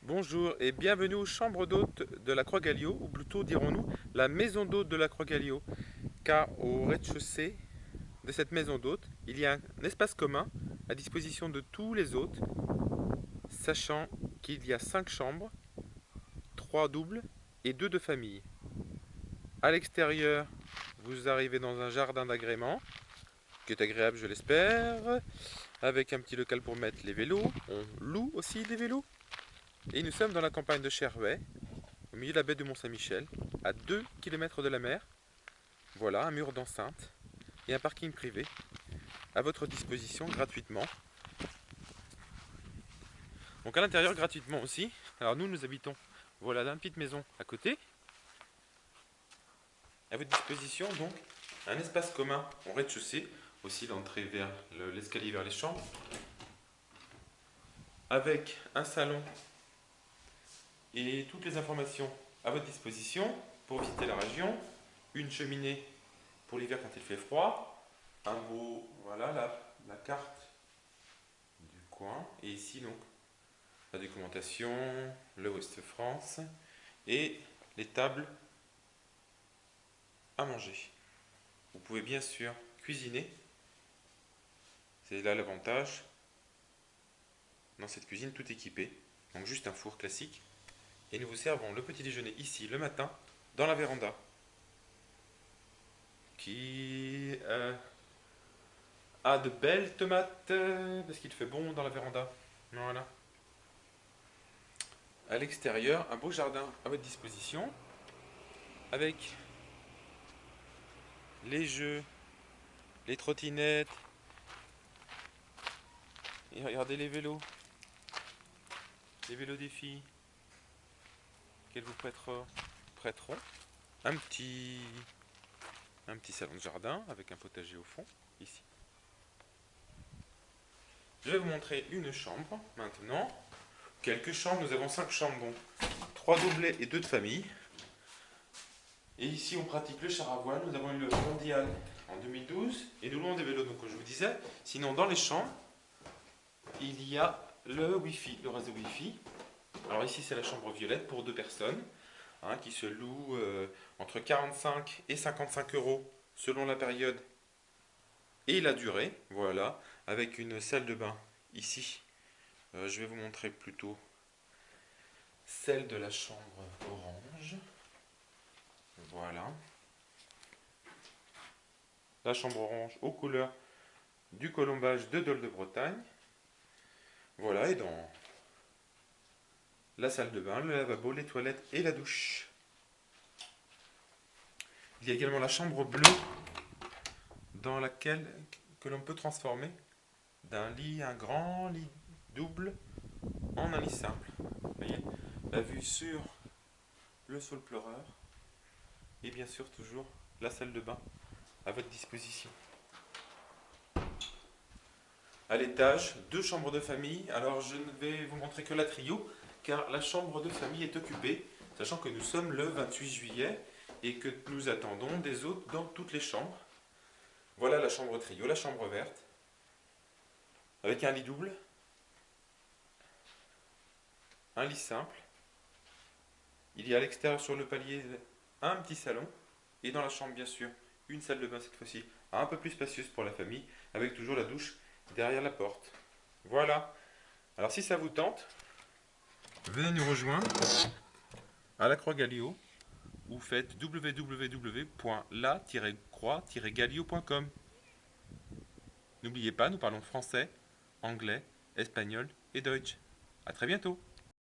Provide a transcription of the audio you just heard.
Bonjour et bienvenue aux chambres d'hôtes de la Croix-Galliot, ou plutôt dirons-nous la maison d'hôtes de la Croix-Galliot, car au rez-de-chaussée de cette maison d'hôtes, il y a un espace commun à disposition de tous les hôtes, sachant qu'il y a 5 chambres, 3 doubles et 2 de famille. À l'extérieur, vous arrivez dans un jardin d'agrément, qui est agréable je l'espère, avec un petit local pour mettre les vélos. On loue aussi des vélos. Et nous sommes dans la campagne de Chervais, au milieu de la baie de Mont-Saint-Michel, à 2 km de la mer. Voilà, un mur d'enceinte et un parking privé à votre disposition gratuitement. Donc à l'intérieur gratuitement aussi. Alors nous habitons, voilà, dans une petite maison à côté. À votre disposition donc un espace commun au rez-de-chaussée, aussi l'entrée vers l'escalier vers les chambres, avec un salon et toutes les informations à votre disposition pour visiter la région. Une cheminée pour l'hiver quand il fait froid, un beau, voilà la carte du coin, et ici donc la documentation, le Ouest France et les tables à manger. Vous pouvez bien sûr cuisiner, c'est là l'avantage, dans cette cuisine tout équipée, donc juste un four classique, et nous vous servons le petit déjeuner ici le matin dans la véranda qui a de belles tomates parce qu'il fait bon dans la véranda. Voilà. À l'extérieur, un beau jardin à votre disposition avec les jeux, les trottinettes, et regardez les vélos des filles qu'elles vous prêteront. Un petit, un petit salon de jardin avec un potager au fond, ici. Je vais vous montrer une chambre maintenant. Quelques chambres, nous avons 5 chambres, donc 3 doublés et 2 de famille. Et ici on pratique le char à voile, nous avons eu le mondial en 2012 et nous louons des vélos, donc comme je vous disais. Sinon dans les chambres, il y a le Wi-Fi, le réseau Wi-Fi. Alors ici c'est la chambre violette pour 2 personnes, qui se loue entre 45 et 55 euros selon la période et la durée. Voilà, avec une salle de bain ici. Je vais vous montrer plutôt celle de la chambre orange. Voilà. La chambre orange aux couleurs du colombage de Dole de Bretagne. Voilà, et dans la salle de bain, le lavabo, les toilettes et la douche. Il y a également la chambre bleue dans laquelle que l'on peut transformer d'un lit, un grand lit double, en un lit simple. Vous voyez, la vue sur le sol pleureur et bien sûr toujours la salle de bain à votre disposition. À l'étage, 2 chambres de famille. Alors je ne vais vous montrer que la trio car la chambre de famille est occupée, sachant que nous sommes le 28 juillet et que nous attendons des hôtes dans toutes les chambres. Voilà la chambre trio, la chambre verte, avec un lit double, un lit simple. Il y a à l'extérieur sur le palier un petit salon et dans la chambre bien sûr une salle de bain cette fois-ci un peu plus spacieuse pour la famille avec toujours la douche derrière la porte. Voilà. Alors si ça vous tente, venez nous rejoindre à la Croix-Galliot ou faites www.la-croix-galliot.com. N'oubliez pas, nous parlons français, anglais, espagnol et deutsch. A très bientôt.